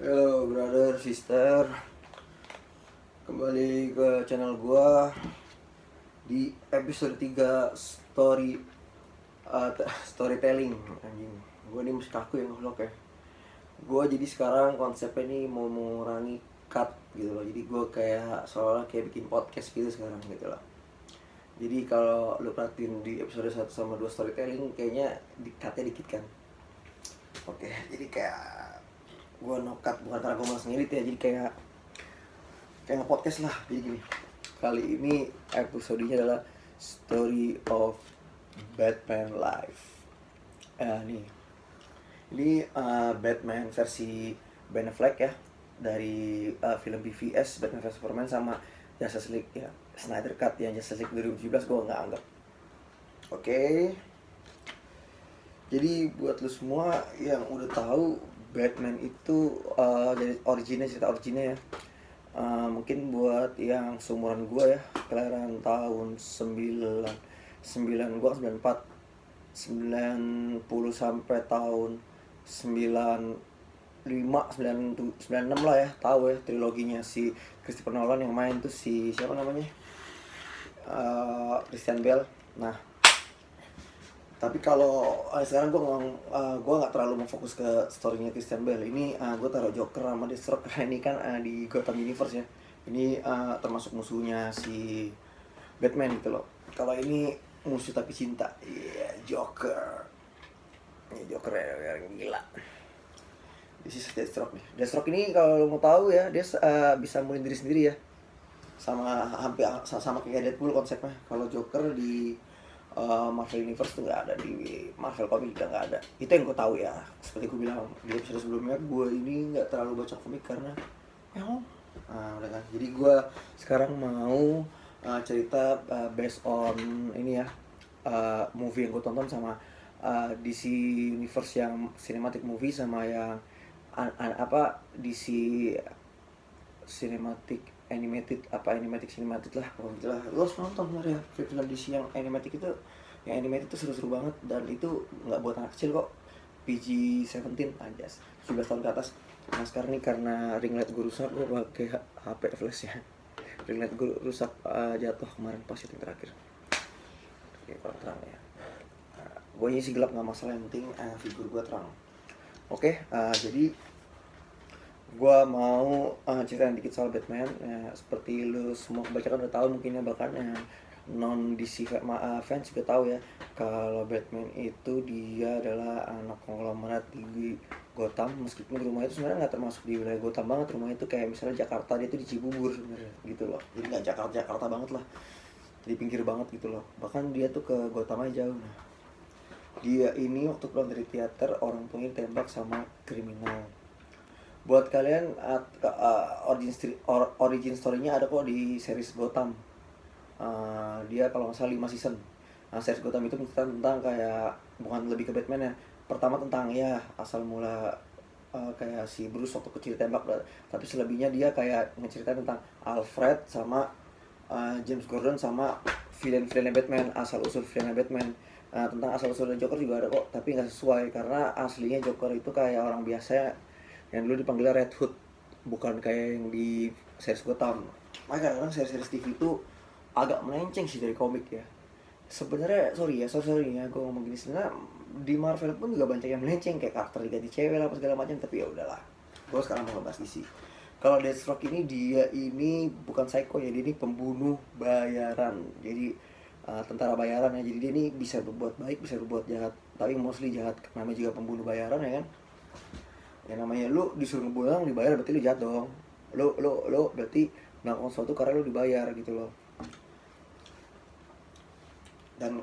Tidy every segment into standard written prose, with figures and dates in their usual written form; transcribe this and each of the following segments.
Halo brother, sister. Kembali ke channel gua di episode 3 storytelling anjing. Gua ini mesti kaku ya nge-vlog ya. Gua jadi sekarang konsepnya nih mau mengurangi cut gitu loh. Jadi gua kayak seolah kayak bikin podcast gitu sekarang gitu loh. Jadi kalau lu perhatiin di episode 1 sama 2 storytelling kayaknya cut-nya dikit kan. Oke, jadi kayak gua no cut bukan karena gua malas ngedit ya, jadi kayak nge-podcast lah. Jadi gini, kali ini episodenya adalah Story of Batman Life. Nih, ini Batman versi Ben Affleck ya, dari film BVS Batman vs Superman sama Justice League ya, Snyder Cut yang Justice League 2017 gue nggak anggap. Oke. Jadi buat lu semua yang udah tahu Batman itu dari cerita originnya ya. Mungkin buat yang seumuran gue ya, kelahiran tahun 9 gue 94, 90 sampai tahun 96 lah ya, tahu ya triloginya si Christopher Nolan yang main tuh si siapa namanya, Christian Bale. Nah, tapi kalau sekarang gue nggak terlalu mau fokus ke storynya Christian Bale. Ini gue taruh Joker sama Deathstroke karena ini kan di Gotham Universe ya. Ini termasuk musuhnya si Batman gitu loh. Kalau ini musuh tapi cinta, iya, Joker. Ini Joker yang gila. This is Deathstroke nih. Deathstroke ini kalau lo mau tahu ya, dia bisa mulai diri sendiri ya. Hampir sama kayak Deadpool konsepnya. Kalau Joker di Marvel Universe tuh nggak ada, di Marvel Comics juga nggak ada. Itu yang gue tahu ya. Seperti gue bilang di episode sebelumnya, gue ini nggak terlalu baca komik karena udah kan. Jadi gue sekarang mau cerita based on ini ya, movie yang gue tonton sama DC Universe yang cinematic movie sama yang DC cinematic animatic cinematic lah, pokoknya gitu lah. Lo harus nonton bener ya, film DC yang animatic itu, yang animated itu seru-seru banget, dan itu nggak buat anak kecil kok, PG-17 aja, 17 tahun ke atas. Nah sekarang nih karena ring light gue rusak, gue pakai HP flash ya. Ring light gue rusak, jatuh kemarin pas syuting terakhir. Oke, kurang terang ya. Gue sih gelap nggak masalah, yang penting figur gue terang. Oke, jadi gue mau ceritain dikit soal Batman ya. Seperti lu semua kebanyakan udah tahu mungkin ya, bahkan non DC fans juga tahu ya, kalau Batman itu dia adalah anak konglomerat di Gotham. Meskipun rumah itu sebenarnya nggak termasuk di wilayah Gotham banget, rumah itu kayak misalnya Jakarta, dia itu di Cibubur sebenarnya gitu loh. Jadi nggak Jakarta banget lah, di pinggir banget gitu loh. Bahkan dia tuh ke Gotham aja jauh. Nah, dia ini waktu pulang dari teater, orang tuanya ditembak sama kriminal. Buat kalian origin story-nya ada kok di series Gotham. Dia kalau nggak salah 5 season. Nah, series Gotham itu menceritakan tentang kayak, bukan lebih ke Batman ya. Pertama tentang ya asal mula kayak si Bruce waktu kecil tembak, tapi selebihnya dia kayak ngeceritain tentang Alfred sama James Gordon sama villain-villainnya Batman, asal usul villainnya Batman. Tentang asal usulnya Joker juga ada kok, tapi nggak sesuai karena aslinya Joker itu kayak orang biasa yang dulu dipanggilnya Red Hood, bukan kayak yang di series Gotham. Makanya kadang-kadang series TV itu agak melenceng sih dari komik ya. Sebenarnya sorry ya gue ngomong gini, sebenarnya di Marvel pun juga banyak yang melenceng, kayak karakter diganti cewek lah apa segala macam, tapi ya udahlah. Gue sekarang mau ngebahas DC. Kalau Deathstroke ini, dia ini bukan psycho ya, dia ini pembunuh bayaran. Jadi tentara bayaran ya. Jadi dia ini bisa berbuat baik, bisa berbuat jahat, tapi mostly jahat. Namanya juga pembunuh bayaran ya kan. Ya namanya lu disuruh ngebuang dibayar, berarti lu jahat dong. Lu berarti melakukan sesuatu karena lu dibayar gitu loh. Dan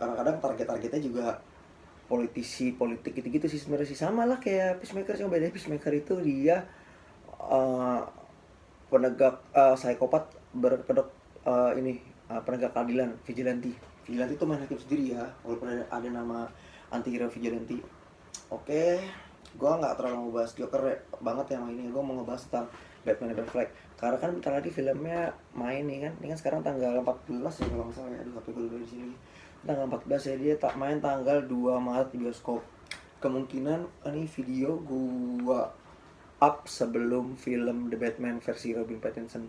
kadang-kadang targetnya juga politisi politik gitu-gitu sih sebenarnya sih, sama lah kayak Peacemaker. Cuma beda Peacemaker itu dia penegak psikopat berkedok penegak keadilan, vigilante itu main hakim sendiri ya, walaupun ada nama anti hero vigilante. Oke, gue nggak terlalu ngebahas Joker banget ya ini. Gue mau ngebahas tentang Batman Ben Affleck karena kan bentar lagi filmnya main nih kan. Ini kan sekarang tanggal 14 ya kalau nggak salah ya. Aduh, HP gue dulu di sini. Tanggal 14 ya, dia tak main tanggal 2 Maret di bioskop. Kemungkinan ini video gue up sebelum film The Batman versi Robert Pattinson.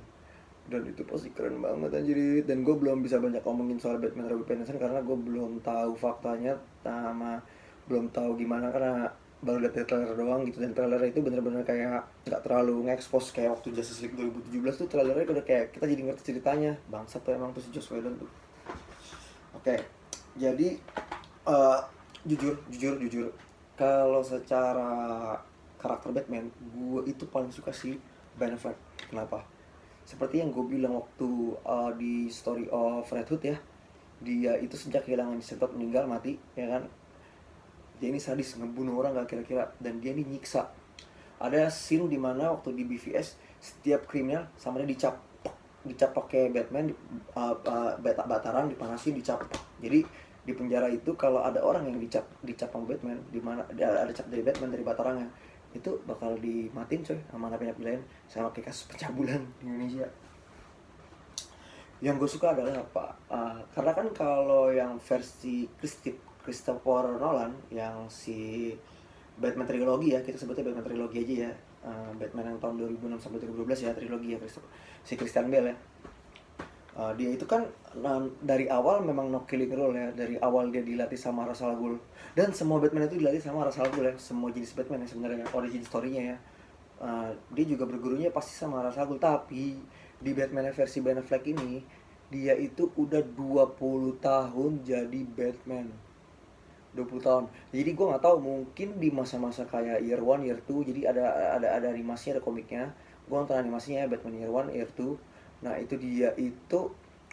Dan itu pasti keren banget anjir. Dan gue belum bisa banyak ngomongin soal Batman Robert Pattinson karena gue belum tahu faktanya sama belum tahu gimana, karena baru lihat trailer doang gitu. Dan trailer itu bener-bener kayak nggak terlalu nge-expose kayak waktu Justice League 2017 tuh. Trailernya udah kayak kita jadi ngerti ceritanya. Bangsat tuh emang tuh si Joss Whedon tuh. Oke, jadi eh, jujur kalau secara karakter Batman gue itu paling suka si Ben Affleck. Kenapa? Seperti yang gue bilang waktu di Story of Red Hood ya, dia itu sejak kehilangan disentot meninggal mati ya kan, dia ini sadis ngebunuh orang gak kira-kira, dan dia ini nyiksa. Ada scene dimana waktu di BVS setiap kriminal sama dia dicap pakai Batman, bataran dipanasin dicap. Jadi di penjara itu kalau ada orang yang dicap sama Batman, dimana ada cap dari Batman dari batarannya, itu bakal dimatiin coy sama napi-napi lain, sama kayak kasus pencabulan di Indonesia. Yang gue suka adalah apa? Karena kan kalau yang versi Christopher Nolan yang si Batman trilogi ya, kita sebutnya Batman trilogi aja ya. Batman yang tahun 2006 sampai 2012 ya, trilogi ya, si Christian Bale ya. Dia itu kan dari awal memang no killing rule ya. Dari awal dia dilatih sama Ra's al Ghul. Dan semua Batman itu dilatih sama Ra's al Ghul ya. Semua jenis Batman ya sebenarnya, origin story-nya ya. Dia juga bergurunya pasti sama Ra's al Ghul. Tapi di Batman versi Ben Affleck ini, dia itu udah 20 tahun jadi Batman. 20 tahun. Jadi gue nggak tahu, mungkin di masa-masa kayak Year One, Year Two, jadi ada animasinya, ada komiknya. Gue nonton animasinya ya, Batman Year One, Year Two. Nah itu dia itu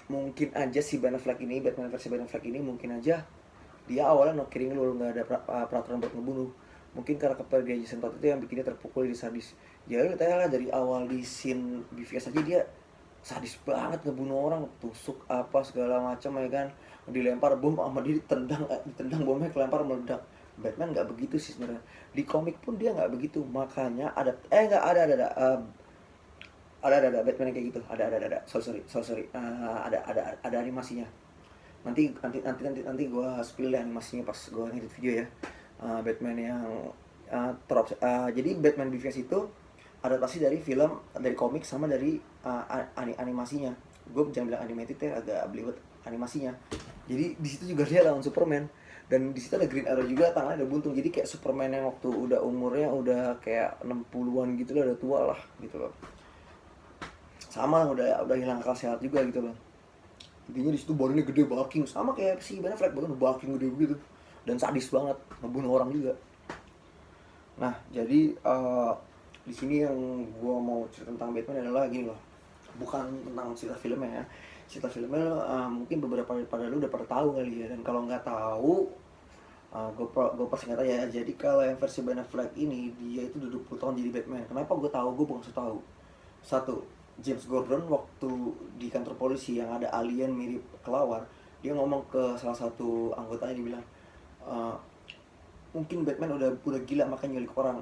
mungkin aja si Ben Affleck ini, Batman versi Ben Affleck ini mungkin aja dia awalnya no killing rule, nggak ada peraturan buat ngebunuh. Mungkin karena kepergian Jason Todd itu yang bikinnya terpukul di sadis. Ya lu tanya lah, dari awal di scene BVS aja dia sadis banget ngebunuh orang, tusuk apa segala macam ya kan, dilempar bom sama dia ditendang bomnya kelempar meledak. Batman nggak begitu sih sebenarnya, di komik pun dia nggak begitu. Makanya ada nggak ada Batman yang kayak gitu, ada sorry ada animasinya. Nanti gue spill deh animasinya pas gue ngedit video ya. Batman yang jadi Batman BVS itu adaptasi dari film, dari komik sama dari animasinya. Gue jangan bilang animated ya, agak belibet animasinya. Jadi di situ juga dia lawan Superman, dan di situ ada Green Arrow juga, tangannya ada buntung. Jadi kayak Superman yang waktu udah umurnya udah kayak 60-an gitu loh, udah tua lah gitu loh. Sama lah, udah hilang akal sehat juga gitu loh. Intinya di situ badannya gede, bulking sama kayak si Ben Affleck, badan bulking gede begitu, dan sadis banget, ngebunuh orang juga. Nah jadi di sini yang gue mau cerita tentang Batman adalah gini loh, bukan tentang cerita filmnya ya. Cerita filmnya mungkin beberapa pada lu udah pada tahu kali ya, dan kalau nggak tahu gue persingkat aja. Jadi kalau yang versi Ben Affleck ini, dia itu udah 20 tahun jadi Batman. Kenapa gue tahu? Gue bukan tahu. Satu, James Gordon waktu di kantor polisi yang ada alien mirip kelawar, dia ngomong ke salah satu anggotanya, dia bilang mungkin Batman udah gila makanya nyulik orang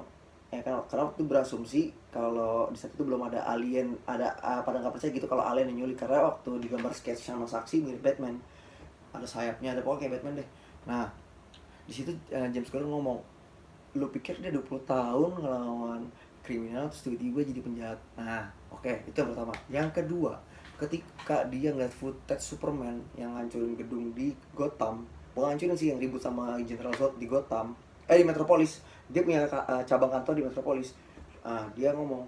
ya kan, karena waktu berasumsi kalau di saat itu belum ada alien, pada nggak percaya gitu kalau alien yang nyulik, karena waktu digambar sketch sama saksi mirip Batman, ada sayapnya, ada pokoknya kayak Batman deh. Nah di situ James Gordon ngomong, lu pikir dia 20 tahun ngelawan kriminal terus tiba-tiba jadi penjahat? Nah oke, itu yang pertama. Yang kedua, ketika dia ngeliat footage Superman yang ngancurin gedung di Gotham, bukan ngancurin sih, yang ribut sama General Zod di Gotham, di Metropolis. Dia punya cabang kantor di Metropolis. Dia ngomong,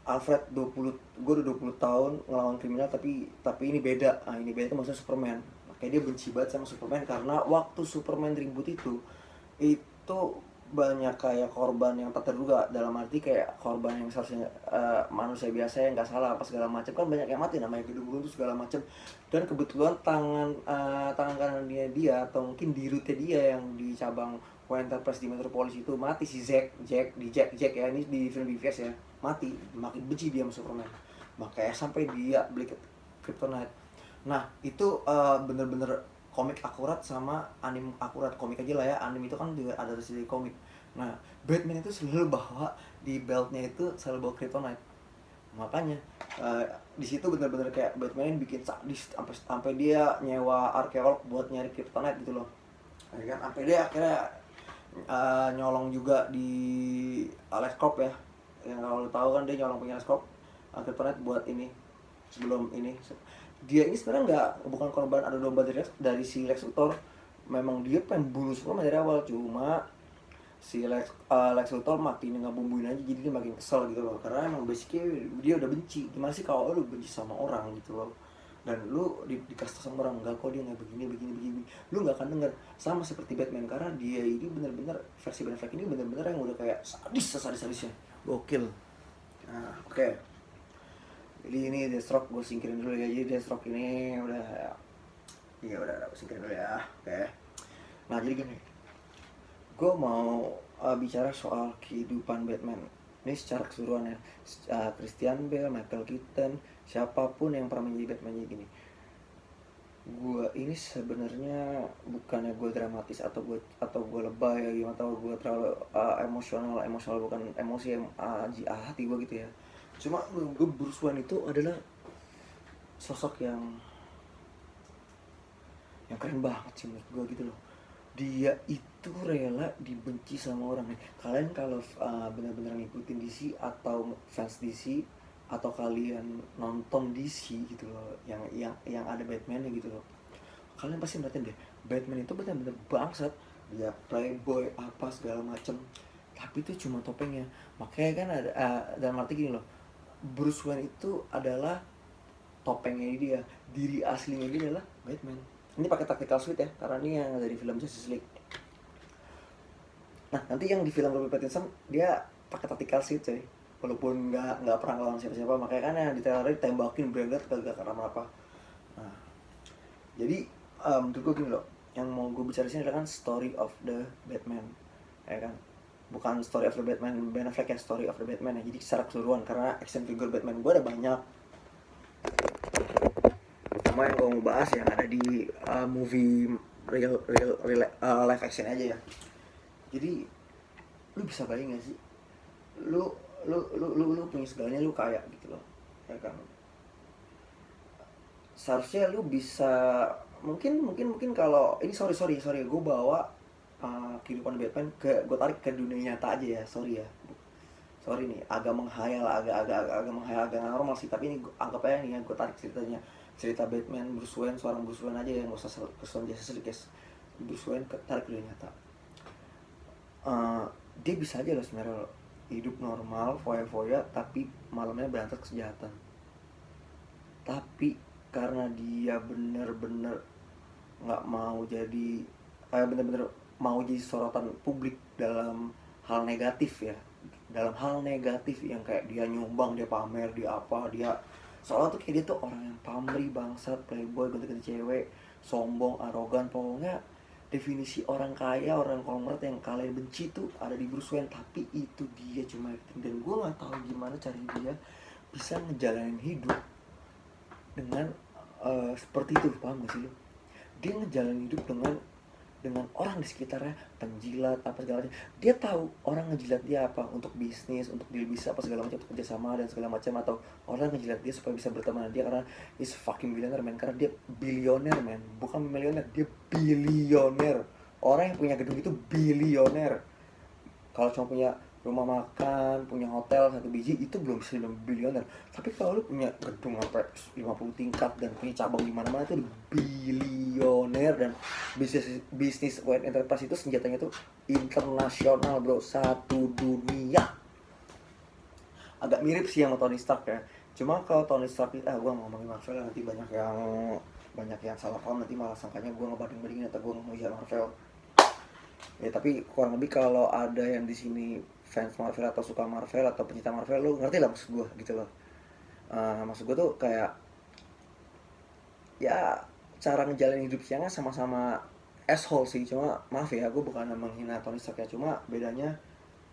Alfred, gue udah 20 tahun ngelawan kriminal, tapi ini beda. Ini beda itu maksudnya Superman. Makanya dia benci banget sama Superman, karena waktu Superman ribut itu banyak kayak korban yang tak terduga, dalam arti kayak korban yang seharusnya manusia biasa yang nggak salah apa segala macam, kan banyak yang mati, namanya gedung runtuh segala macam. Dan kebetulan tangan kanan dia atau mungkin dirutnya dia yang di cabang Enterprise di Metropolis itu mati, si Jack ya, ini di film BVS ya, mati. Makin benci dia sama Superman, makanya sampai dia beli kryptonite. Nah itu bener-bener komik akurat sama anim akurat. Komik aja lah ya, anim itu kan juga ada dari komik. Nah Batman itu selalu bawa di beltnya itu, selalu bawa kryptonite. Makanya di situ bener-bener kayak Batman bikin sadis, sampai dia nyewa arkeolog buat nyari kryptonite gitu loh ya kan, sampai dia akhirnya nyolong juga di Alex Corp ya, yang kalau lu tahu kan dia nyolong punya Alex Corp Kryptonite buat ini. Sebelum ini dia ini sebenarnya bukan korban adu domba dari si Lex Luthor. Memang dia pengen bunuh semua dari awal, cuma si Lex Luthor makin ngebumbuin aja, jadi dia makin kesel gitu loh, karena emang basicnya dia udah benci. Gimana sih kalau lu benci sama orang gitu loh, dan lu dikasih sama orang, enggak kok dia nggak begini, lu nggak akan denger. Sama seperti Batman, karena dia ini bener-bener versi Ben Affleck ini bener-bener yang udah kayak sadisnya gokil. Nah, oke. Jadi ini Deathstroke gue singkirin dulu ya. Jadi Deathstroke ini udah singkirin dulu ya. Oke. Nah jadi gini, gue mau bicara soal kehidupan Batman ini secara keseluruhan ya. Christian Bale, Michael Keaton, siapapun yang pernah menjadi Batman jadi gini. Gue ini sebenarnya bukannya gue dramatis atau gue lebay ya gimana, atau gue terlalu emosional bukan emosi hati gue gitu ya. Cuma gue Bruce Wayne itu adalah sosok yang keren banget sih menurut gue gitu loh. Dia itu rela dibenci sama orang nih. Kalian kalau benar-benar ngikutin DC atau fans DC, atau kalian nonton DC gitu loh, yang ada Batman-nya gitu loh, kalian pasti merhatiin deh, Batman itu benar-benar bangsat. Dia playboy apa segala macem, tapi itu cuma topengnya. Makanya kan ada dalam arti gini loh, Bruce Wayne itu adalah topengnya dia, diri aslinya dia adalah Batman. Ini pakai tactical suit ya, karena ini yang dari film Justice League. Nah nanti yang di film Robert Pattinson dia pakai tactical suit coy, walaupun nggak pernah lawan siapa-siapa. Makanya kan yang di trailer ditembakin Bragat kagak karena apa. Nah jadi menurut gue gini loh, yang mau gue bicara sini adalah kan story of the Batman, ya kan, bukan story of the Batman Ben Affleck ya, story of the Batman ya. Jadi secara keseluruhan, karena action figure Batman gue ada banyak. Cuma yang gue mau bahas yang ada di movie real live action aja ya. Jadi lu bisa bayangin gak sih, lu punya segalanya, lu kaya gitu loh, ya kan. Seharusnya lu bisa mungkin kalau ini sorry gue bawa kehidupan Batman gue tarik ke dunia nyata aja ya. Sorry nih, agak menghayal, agak menghayal, agak normal sih, tapi ini anggap aja nih ya, gue tarik cerita Batman Bruce Wayne, seorang Bruce Wayne aja, yang gak usah kesulitan Justice League guys. Bruce Wayne tarik ke dunia nyata. Dia bisa aja loh sebenarnya hidup normal, foya-foya, tapi malamnya berantak kejahatan. Tapi karena dia bener-bener nggak mau jadi bener-bener mau jadi sorotan publik dalam hal negatif ya, yang kayak dia nyumbang, dia pamer, dia apa, dia soalnya tuh kayak dia tuh orang yang pamrih, bangsat, playboy, ganti-ganti cewek, sombong, arogan. Pokoknya definisi orang kaya, orang konglomerat yang kalian benci tuh ada di Bruce Wayne. Tapi itu dia cuma acting, dan gue nggak tahu gimana cara dia bisa ngejalanin hidup dengan seperti itu. Paham gak sih lu? Dia ngejalanin hidup dengan orang di sekitarnya, penjilat apa segala macam. Dia tahu orang ngejilat dia apa, untuk bisnis, untuk deal bisa apa segala macam, untuk kerjasama dan segala macam, atau orang ngejilat dia supaya bisa berteman dengan dia karena he's fucking billionaire man. Karena dia bilioner man, bukan milioner, dia bilioner. Orang yang punya gedung itu bilioner. Kalau cuma punya rumah makan, punya hotel 1 biji, itu belum bisa dibilang bilioner. Tapi kalau lu punya gedung sampai 50 tingkat dan punya cabang di mana-mana, itu bilioner. Dan bisnis Wayne Enterprise itu senjatanya tuh internasional bro, satu dunia. Agak mirip sih sama Tony Stark ya. Cuma kalau Tony Stark itu, gue ngomongin Marvel nanti banyak yang salah paham, nanti malah sangkanya gue ngebanding-bandingin atau gue ngomongin Marvel. Ya tapi kurang lebih kalau ada yang di sini fans Marvel atau suka Marvel atau pencinta Marvel, lu ngerti lah maksud gue gitu loh. Maksud gue tuh kayak ya cara ngejalanin hidup siangnya sama-sama asshole sih. Cuma maaf ya, gue bukan menghina Tony Stark ya, cuma bedanya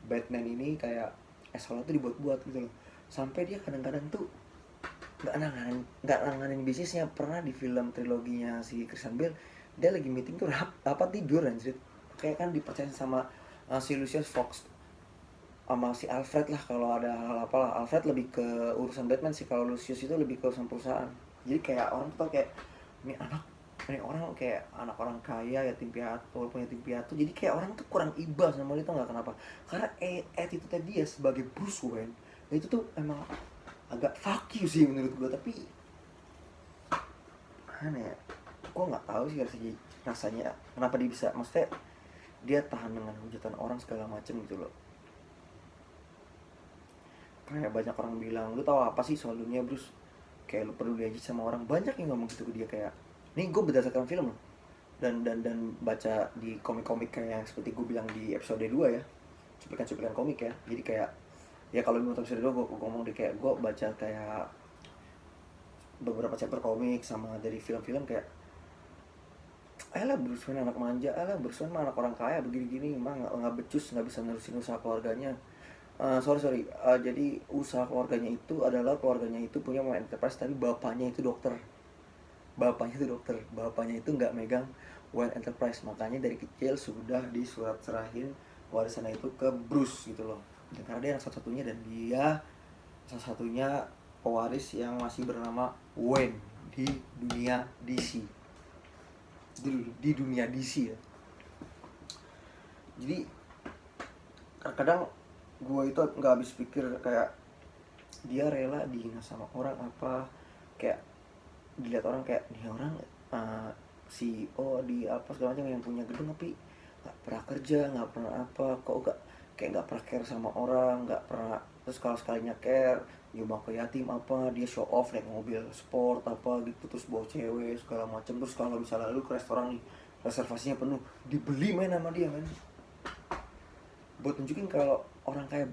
Batman ini kayak asshole itu dibuat-buat gitu loh. Sampai dia kadang-kadang tuh nggak nanganin bisnisnya. Pernah di film triloginya si Christian Bale, dia lagi meeting tuh tidur anjir. Kayak kan dipercaya sama si Lucius Fox sama si Alfred lah kalau ada hal apalah. Alfred lebih ke urusan Batman sih, kalau Lucius itu lebih ke urusan perusahaan. Jadi kayak orang tuh kayak ini anak ini orang kayak anak orang kaya, yatim piatu, walaupun yatim piatu, jadi kayak orang tuh kurang iba sama dia, tau nggak kenapa? Karena attitude dia sebagai Bruce Wayne itu tuh emang agak fuck you sih menurut gue. Tapi mana ya, gue nggak tahu sih rasanya kenapa dia bisa, maksudnya dia tahan dengan hujatan orang segala macem gitu loh. Kayak banyak orang bilang, lu tahu apa sih soal dunia Bruce, kayak lu peduli aja sama orang. Banyak yang ngomong gitu ke dia. Kayak ini gue berdasarkan film loh, dan baca di komik-komik kayak yang seperti gue bilang di episode 2 ya, cuplikan-cuplikan komik ya. Jadi kayak ya kalau lu nonton episode 2 gue ngomong di kayak gue baca kayak beberapa chapter komik sama dari film-film kayak alah Bruce Wayne anak manja, alah Bruce Wayne mah anak orang kaya begini-gini mah nggak becus, nggak bisa nerusin usaha keluarganya. Jadi usaha keluarganya itu adalah keluarganya itu punya Wayne Enterprise, tapi bapaknya itu nggak megang Wayne Enterprise, makanya dari kecil sudah disurat serahin warisannya itu ke Bruce gitu loh. Dan karena dia yang satu-satunya, dan dia salah-satunya pewaris yang masih bernama Wayne di dunia DC. Di dunia DC ya. Jadi kadang gue itu nggak habis pikir kayak dia rela dihina sama orang apa, kayak dilihat orang kayak nih orang CEO di apa segala macam yang punya gedung, tapi nggak pernah kerja, nggak pernah apa, kok nggak kayak nggak pernah care sama orang, nggak pernah. Terus kalau sekalinya care nyumbang ke yatim apa, dia show off naik mobil sport apa gitu, terus bawa cewek segala macam. Terus kalau misalnya lu ke restoran nih, reservasinya penuh, dibeli main sama dia men, buat tunjukin kalau orang kaya,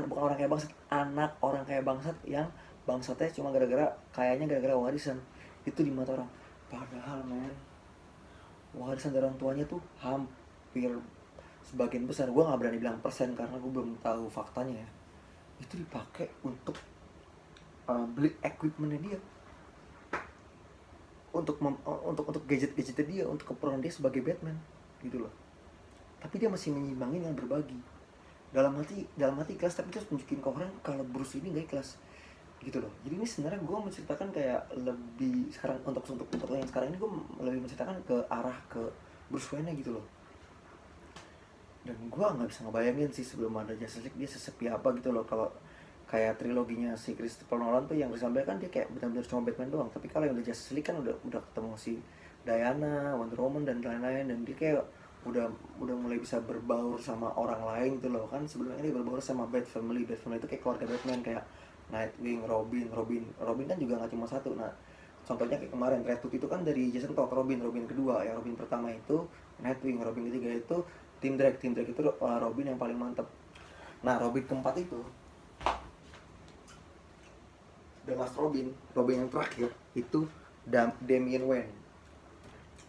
bukan orang kaya bangsat, anak orang kaya bangsat yang bangsatnya cuma gara-gara warisan. Itu di mata orang. Padahal men, warisan dari orang tuanya tuh hampir sebagian besar, gue nggak berani bilang persen karena gue belum tahu faktanya ya, itu dipakai untuk beli equipmentnya dia, untuk gadgetnya dia, untuk keperluan dia sebagai Batman gitu loh. Tapi dia masih menyimbangin dengan berbagi, dalam hati ikhlas, tapi dia harus tunjukin ke orang kalau Bruce ini gak ikhlas gitu loh. Jadi ini sebenarnya gue menceritakan kayak lebih sekarang untuk yang sekarang ini gue lebih menceritakan ke arah ke Bruce Wayne gitu loh. Dan gue nggak bisa ngebayangin sih sebelum ada Justice League dia sesepi apa gitu loh. Kalau kayak triloginya si Christopher Nolan tuh yang disampaikan kan dia kayak benar-benar cuma Batman doang. Tapi kalau yang udah Justice League kan udah ketemu si Diana, Wonder Woman dan lain-lain, dan dia kayak udah mulai bisa berbaur sama orang lain gitu loh. Kan sebelumnya dia berbaur sama Bat Family itu kayak keluarga Batman, kayak Nightwing, Robin kan juga nggak cuma satu. Nah contohnya kayak kemarin Red Hood itu kan dari Jason Todd, Robin kedua ya. Robin pertama itu Nightwing, Robin ketiga itu Tim Drake itu Robin yang paling mantep. Nah Robin keempat itu The Last Robin yang terakhir itu Damian Wayne.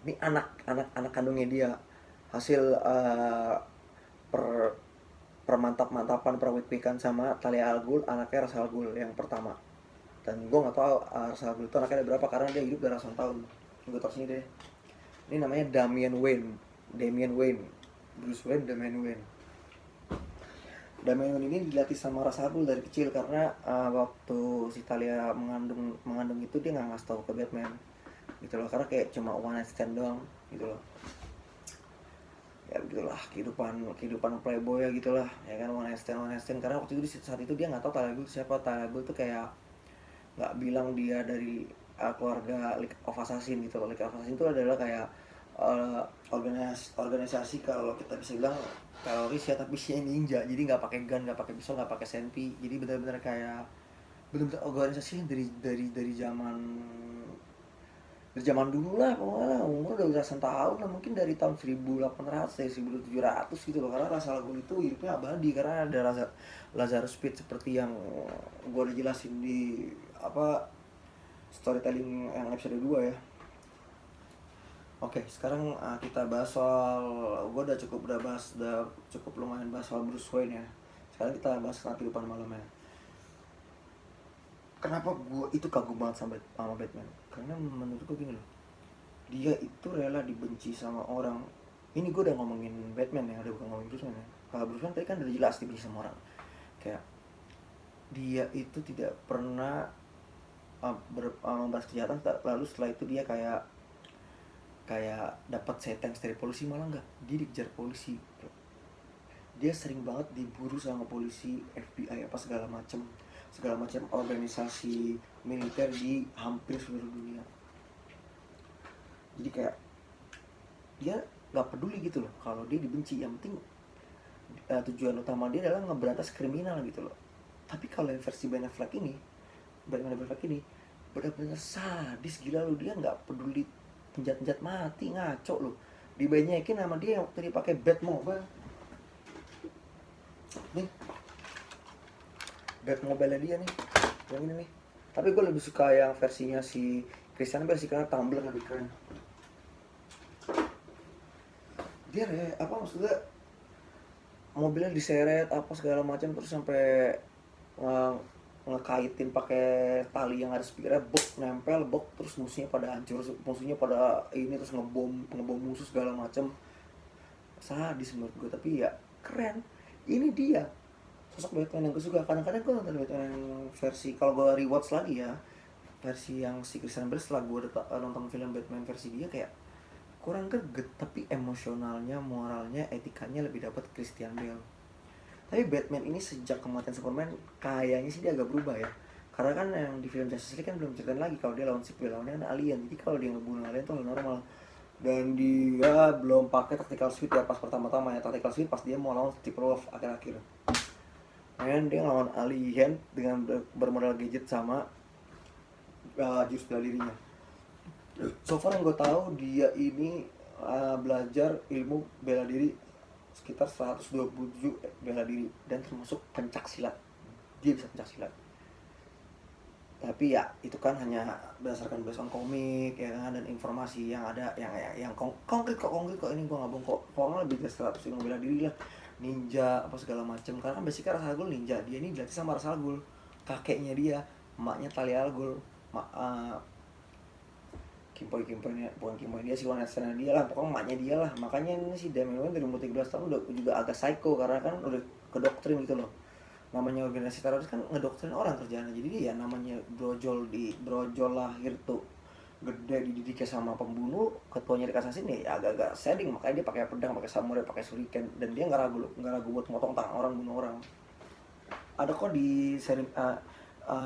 Ini anak kandungnya dia, hasil permantapan perwit-witan sama Talia al Ghul, anaknya Ra's al Ghul yang pertama. Dan gue nggak tahu Ra's al Ghul itu anaknya ada berapa karena dia hidup dari ratusan tahun. Gue tau sini deh. Ini namanya Damian Wayne, Bruce Wayne, Damian Wayne ini dilatih sama Ra's al Ghul dari kecil karena waktu si Talia mengandung itu dia nggak ngasih tahu ke Batman gitu loh, karena kayak cuma one night stand doang gitu loh. Ya begitulah kehidupan playboy ya gitulah ya kan, one night stand karena waktu itu saat itu dia nggak tahu Talia Ghul siapa. Talia Ghul tuh kayak nggak bilang dia dari keluarga League of Assassin gitu loh. League of Assassin itu adalah kayak organisasi kalau kita bisa bilang teroris ya, tapi sih ninja, jadi nggak pakai gun, nggak pakai pisau, nggak pakai senpi. Jadi benar-benar kayak organisasi dari zaman dulu lah, pokoknya umur udah belasan tahun lah, mungkin dari tahun 1800 dari 1700 gitu loh. Karena Ra's al Ghul itu hidupnya abadi karena ada Lazarus Pit seperti yang gue udah jelasin di storytelling yang episode 2 ya. Oke, sekarang kita bahas soal, gue udah cukup lumayan bahas soal Bruce Wayne ya. Sekarang kita bahas tentang kehidupan malamnya. Kenapa gue itu kagum banget sama Batman? Karena menurut gue gini loh, dia itu rela dibenci sama orang. Ini gue udah ngomongin Batman ya, udah bukan ngomongin Bruce Wayne ya. Kalau Bruce Wayne tadi kan udah jelas dibenci sama orang. Kayak dia itu tidak pernah membalas kejahatan, lalu setelah itu dia kayak kayak dapat settings dari polisi, malah enggak, dia dikejar polisi. Dia sering banget diburu sama polisi, FBI apa segala macam organisasi militer di hampir seluruh dunia. Jadi kayak dia nggak peduli gitu loh kalau dia dibenci, yang penting tujuan utama dia adalah ngeberantas kriminal gitu loh. Tapi kalau yang versi Ben Affleck ini benar-benar sadis gila lu, dia nggak peduli penjahat-penjahat mati, ngaco lu. Dibanyakin sama dia waktu dia pakai Batmobile. Nih Batmobile dia nih, yang ini nih. Tapi gue lebih suka yang versinya si Christian Bale sih, karena tumbler lebih keren. Dia apa maksudnya, mobilnya diseret apa segala macam, terus sampai ngekaitin pakai tali yang ada speakernya, nempel, terus musuhnya pada hancur, musuhnya pada ini, terus ngebom musuh segala macam. Sadis menurut gue, tapi ya keren. Ini dia sosok Batman yang gue suka. Kadang-kadang gue nonton Batman yang versi, kalau gue rewatch lagi ya, versi yang si Christian Bale, setelah gue nonton film Batman versi dia, kayak kurang greget, tapi emosionalnya, moralnya, etikanya lebih dapat Christian Bale. Tapi Batman ini sejak kematian Superman kayaknya sih dia agak berubah ya. Karena kan yang di film Justice League kan belum ceritain lagi kalau dia lawan sipil, lawannya kan alien. Jadi kalau dia ngebunuh alien itu hal normal. Dan dia belum pakai tactical suit ya pas pertama-tama ya. Tactical suit pas dia mau lawan Steppenwolf akhir-akhir. Dan dia ngelawan alien dengan bermodal gadget sama jurus bela dirinya. So far yang gue tahu dia ini belajar ilmu bela diri sekitar 127 bela diri, dan termasuk pencak silat. Dia bisa pencak silat. Tapi ya itu kan hanya berdasarkan based on komik ya kan, dan informasi yang ada yang konkret kok ini gue nggak bohong kok. Pokoknya lebih dari 100 ilmu bela diri lah, ninja apa segala macam. Karena basicnya Ra's al Ghul ninja, dia ini dilatih sama Ra's al Ghul, kakeknya dia, emaknya Talia al Ghul, Kimpoy-kimpoynya, bukan Kimpoy dia sih, wanita dia lah, pokoknya emaknya dia lah. Makanya ini si Damian Wayne dari umur 13 tahun udah juga agak psycho, karena kan udah kedoktrin gitu loh. Namanya organisasi teroris kan ngedoktrin orang kerjaannya. Jadi dia namanya brojol lahir tuh gede, dididiknya sama pembunuh, ketuanya dikasih sini ya agak-agak setting, makanya dia pakai pedang, pakai samurai, pakai shuriken, dan dia nggak ragu buat motong tangan orang, bunuh orang. Ada kok di seri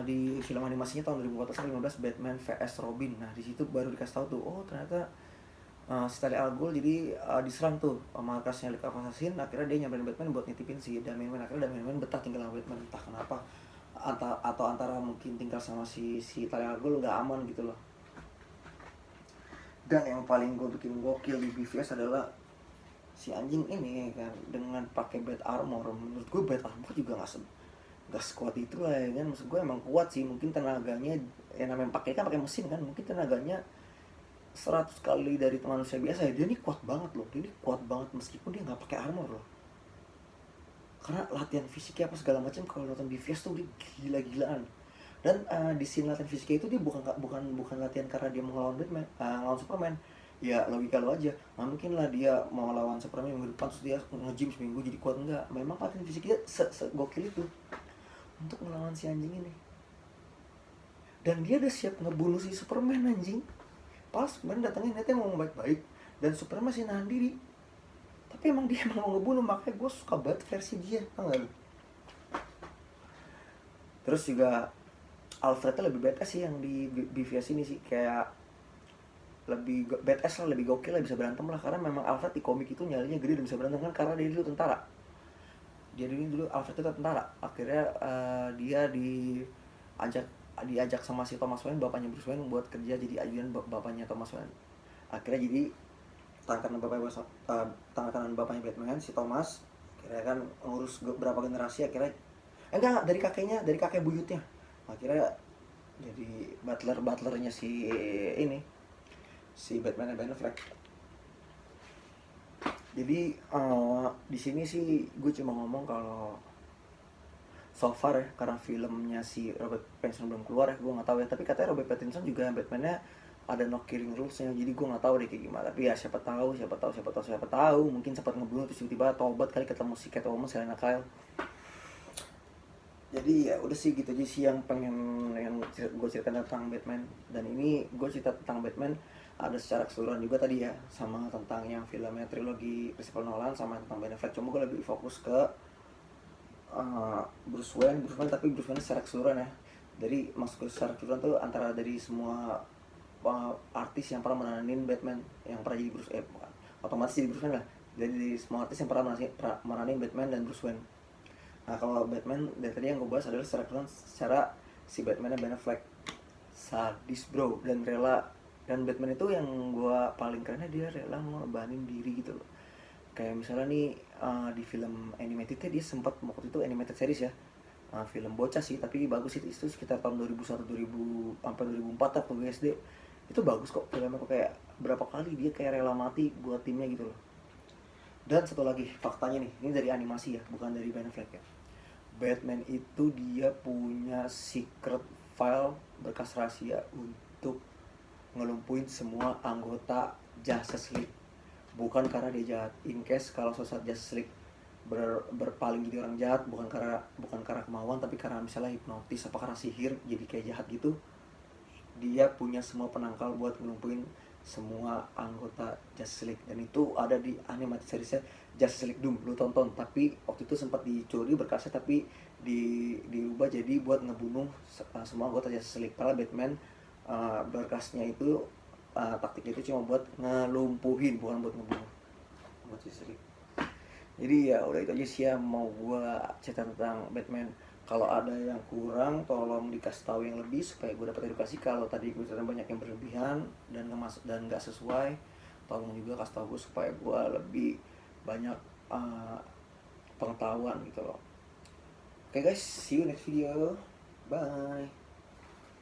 di film animasinya tahun 2014 Batman vs Robin. Nah di situ baru dikasih tahu tuh, oh ternyata si Talia al Ghul jadi diserang tuh markasnya League of Assassin. Akhirnya dia nyamperin Batman buat nitipin si Damian Wayne. Akhirnya Damian Wayne betah tinggal sama Batman, entah kenapa, atau antara mungkin tinggal sama si Talia al Ghul nggak aman gitu loh. Dan yang paling gue bikin gokil di BVS adalah si anjing ini kan, dengan pakai Bat Armor. Menurut gue Bat Armor juga nggak sekuat itu lah ya kan. Maksud gue emang kuat sih, mungkin tenaganya yang namanya pakai mesin kan, mungkin tenaganya 100 kali dari manusia biasa ya. Dia ini kuat banget loh, dia ini kuat banget meskipun dia nggak pakai armor loh. Karena latihan fisiknya apa segala macam, kalau nonton BVS tuh dia gila-gilaan. Dan di scene latihan fisiknya itu dia bukan latihan karena dia mau ngelawan Batman, ngelawan Superman. Ya logika lo aja, nah, mungkin lah dia mau lawan Superman minggu depan terus dia nge-gym seminggu jadi kuat. Enggak, memang latihan fisiknya gokil itu untuk melawan si anjing ini. Dan dia udah siap ngebunuh si Superman anjing. Pas Superman datangnya ternyata mau baik-baik, dan Superman masih nahan diri. Tapi emang dia mau ngebunuh, makanya gue suka banget versi dia, tau gak lu? Terus juga Alfrednya lebih badass sih yang di BVS ini sih, kayak lebih badass lah, lebih gokil lah, bisa berantem lah. Karena memang Alfred di komik itu nyalinya gede dan bisa berantem kan, karena dia dulu tentara. Alfred itu tentara. Akhirnya dia diajak sama si Thomas Wayne, bapaknya Bruce Wayne, buat kerja jadi ajudan bapaknya Thomas Wayne. Akhirnya jadi tangan kanan bapaknya Batman, si Thomas. Akhirnya kan ngurus berapa generasi, akhirnya enggak, dari kakek buyutnya. Akhirnya jadi butlernya si Batman dan Ben Affleck. Jadi di sini sih gue cuma ngomong kalau so far ya, karena filmnya si Robert Pattinson belum keluar ya, gue nggak tahu ya. Tapi katanya Robert Pattinson juga Batman-nya ada no killing rules-nya, jadi gue nggak tahu deh kayak gimana. Tapi ya siapa tahu mungkin sempat ngebunuh terus tiba-tiba tobat kali, ketemu si Catwoman, Selena Kyle. Jadi ya udah sih gitu aja sih yang gue cerita tentang Batman. Dan ini gue cerita tentang Batman ada secara keseluruhan juga tadi ya, sama tentang yang filmnya trilogi Christopher Nolan sama tentang Ben Affleck. Cuma gue lebih fokus ke Bruce Wayne tapi Bruce Wayne secara keseluruhan ya. Dari maksud gue secara keseluruhan tuh antara dari semua artis yang pernah meranin Batman yang pernah jadi Bruce bukan otomatis jadi Bruce Wayne lah, dari semua artis yang pernah meranin Batman dan Bruce Wayne. Nah kalau Batman dari tadi yang gue bahas adalah secara keseluruhan, secara si Batman dan Ben Affleck sadis bro, dan rela. Dan Batman itu yang gue paling kerennya dia rela ngorbanin diri gitu loh. Kayak misalnya nih di film animatednya dia sempat waktu itu animated series ya, film bocah sih tapi bagus itu sekitar tahun 2001 2000 sampai 2004 atau SD. Itu bagus kok filmnya kok, kayak berapa kali dia kayak rela mati buat timnya gitu loh. Dan satu lagi faktanya nih, ini dari animasi ya, bukan dari Ben Affleck ya. Batman itu dia punya secret file berkas rahasia untuk ngelumpuhin semua anggota Justice League. Bukan karena dia jahat. In case kalau sosok Justice League berpaling jadi orang jahat, bukan karena kemauan, tapi karena misalnya hipnotis apa karena sihir jadi kayak jahat gitu, dia punya semua penangkal buat ngelumpuhin semua anggota Justice League. Dan itu ada di animated seriesnya Justice League Doom, lu tonton. Tapi waktu itu sempat dicuri berkasnya, tapi diubah jadi buat ngebunuh semua anggota Justice League. Karena Batman berkasnya itu taktiknya itu cuma buat ngelumpuhin, bukan buat ngebunuh anggota Justice League. Jadi ya udah itu aja sih ya mau gua cerita tentang Batman. Kalau ada yang kurang tolong dikasih tahu yang lebih supaya gue dapat edukasi. Kalau tadi gue cerita banyak yang berlebihan dan nggak sesuai, tolong juga kasih tahu gue supaya gue lebih banyak pengetahuan gitu loh. Oke guys, see you next video, bye.